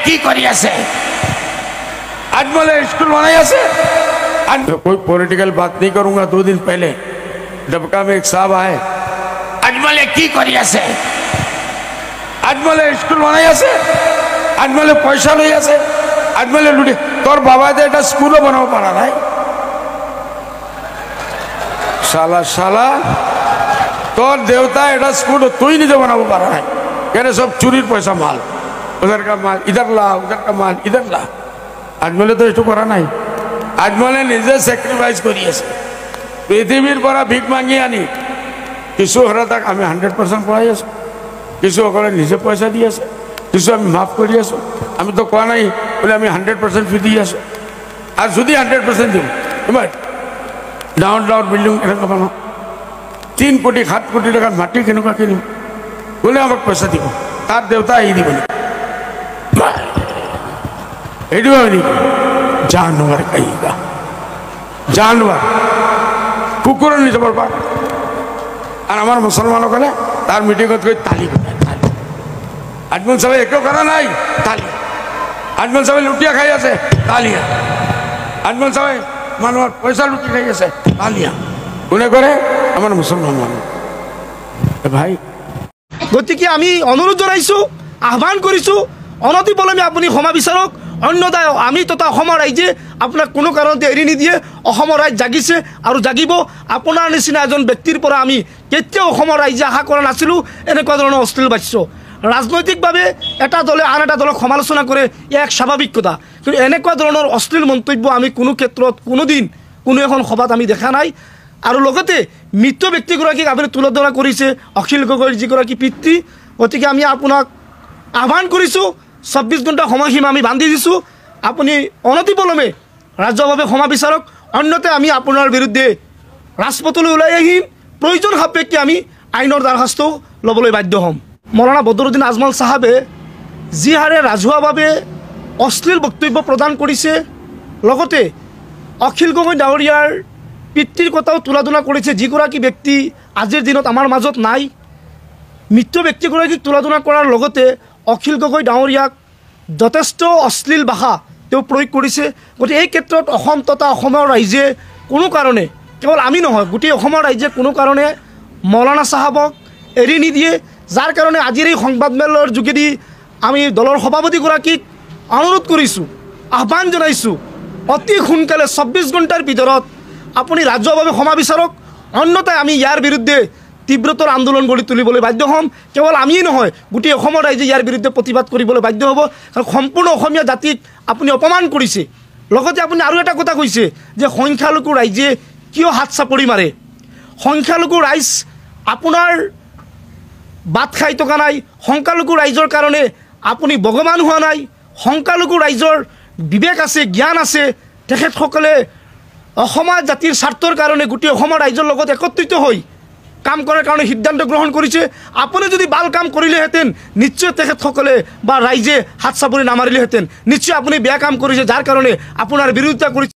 কি কৰি আছে अजमल स्कूल बनाई से कोई पॉलिटिकल बात नहीं करूंगा 2 दिन पहले डबका में एक साहब आए अजमल की करी আছে अजमल स्कूल बनाई से अजमल पैसा लई আছে अजमल लुटी तोर बाबा दे এটা স্কুলও বানাও পারা নাই শালা শালা তোর देवता এটা স্কুল তুই নিজে বানাবো পারা নাই কেন সব চুরির পয়সা মাল उधर का माल इधर ला उधर का माल इधर ला अजमले तो एटू करा नाई अजमले निजे सैक्रिफाइस करी আছে পৃথিবীর পৰা ভিক মাগি আনি কিছু হরা তাক আমি 100% পড়াই আছো কিছু অকলে নিজে পয়সা দি আছে কিছু আমি মাফ কৰি আছো আমি তো কোৱা নাই বলে আমি 100% ফি দি আছো আর যদি 100% দিম এবার ডাউন বিল্ডিং কেনেকা বানাও 3 কোটি 7 কোটি টাকার মাটি কেনেকা কিনিম বলে আমাক পয়সা দিব তার দেবতা এই দিব जानवर कहेगा जानवर कुकुर नहीं सब और हमारे मुसलमानों को तार मीटिंग कोई ताली अजमल सब एक करा नहीं ताली अजमल सब लुटिया खाई আছে तालिया अजमल सब मानव पैसा लुटी खाई আছে तालिया কোনে করে আমার মুসলমান মানুষ ভাই গতিকে আমি অনুরোধ জনাইছো আহ্বান কৰিছো অনতি পলমে আপুনি ক্ষমা বিচাৰক অন্যদায় আমি তথা অসমৰ ৰাইজে আপোনাক কোনো কাৰণতে এৰি নিদিয়ে অসমৰ ৰাইজ জাগিছে আৰু জাগিব আপোনাৰ নিচিনা এজন ব্যক্তিৰ পৰা আমি কেতিয়াও অসমৰ ৰাইজে আশা কৰা নাছিলোঁ এনেকুৱা ধৰণৰ অশ্লীল বাক্য ৰাজনৈতিকভাৱে এটা দলে আন এটা দলক সমালোচনা কৰে এক স্বাভাৱিক কথা কিন্তু এনেকুৱা ধৰণৰ অশ্লীল মন্তব্য আমি কোনো ক্ষেত্ৰত কোনোদিন কোনো এখন সভাত আমি দেখা নাই আৰু লগতে মৃত ব্যক্তিগৰাকীক আপুনি তুলনা কৰিছে অখিল গগৈৰ যিগৰাকী পিতৃ গতিকে আমি আপোনাক আহ্বান কৰিছোঁ 24 ঘণ্টা সময়সীমা আমি বান্ধি দিছোঁ আপুনি অনতিপলমে ৰাজ্যভাৱে ক্ষমা বিচাৰক অন্যতে আমি আপোনাৰ বিৰুদ্ধে ৰাজপথলৈ ওলাই আহিম প্ৰয়োজন সাপেক্ষে আমি আইনৰ দৰখাস্ত ল'বলৈ বাধ্য হ'ম মৌলানা বদৰুদ্দিন আজমল চাহাবে যি হাৰে ৰাজহুৱাভাৱে অশ্লীল বক্তব্য প্ৰদান কৰিছে লগতে অখিল গগৈ ডাঙৰীয়াৰ পিতৃৰ কথাও তুলনা কৰিছে যিগৰাকী ব্যক্তি আজিৰ দিনত আমাৰ মাজত নাই মৃত ব্যক্তিগৰাকীক তুলনা কৰাৰ লগতে অখিল গগৈ ডাঙৰীয়াক যথেষ্ট অশ্লীল ভাষা তেওঁ প্ৰয়োগ কৰিছে গতিকে এই ক্ষেত্ৰত অসম তথা অসমৰ ৰাইজে কোনো কাৰণে কেৱল আমি নহয় গোটেই অসমৰ ৰাইজে কোনো কাৰণে মৌলানা চাহাবক এৰি নিদিয়ে যাৰ কাৰণে আজিৰ এই সংবাদমেলৰ যোগেদি আমি দলৰ সভাপতিগৰাকীক অনুৰোধ কৰিছোঁ আহ্বান জনাইছোঁ অতি সোনকালে 24 ঘণ্টাৰ ভিতৰত আপুনি ৰাজ্যভাৱে ক্ষমা বিচাৰক অন্যথায় আমি ইয়াৰ বিৰুদ্ধে তীব্ৰতৰ আন্দোলন গঢ়ি তুলিবলৈ বাধ্য হ'ম কেৱল আমিয়ে নহয় গোটেই অসমৰ ৰাইজে ইয়াৰ বিৰুদ্ধে প্ৰতিবাদ কৰিবলৈ বাধ্য হ'ব কাৰণ সম্পূৰ্ণ অসমীয়া জাতিক আপুনি অপমান কৰিছে লগতে আপুনি আৰু এটা কথা কৈছে যে সংখ্যালঘু ৰাইজে কিয় হাত চাপৰি মাৰে সংখ্যালঘু ৰাইজ আপোনাৰ বাট খাই থকা নাই সংখ্যালঘু ৰাইজৰ কাৰণে আপুনি ভগৱান হোৱা নাই সংখ্যালঘু ৰাইজৰ বিবেক আছে জ্ঞান আছে তেখেতসকলে অসমৰ জাতিৰ স্বাৰ্থৰ কাৰণে গোটেই অসমৰ ৰাইজৰ লগত একত্ৰিত হৈ কাম কৰাৰ কাৰণে সিদ্ধান্ত গ্ৰহণ কৰিছে আপুনি যদি ভাল কাম কৰিলেহেঁতেন নিশ্চয় তেখেতসকলে বা ৰাইজে হাত চাপৰি নামাৰিলেহেঁতেন নিশ্চয় আপুনি বেয়া কাম কৰিছে যাৰ কাৰণে আপোনাৰ বিৰোধিতা কৰিছে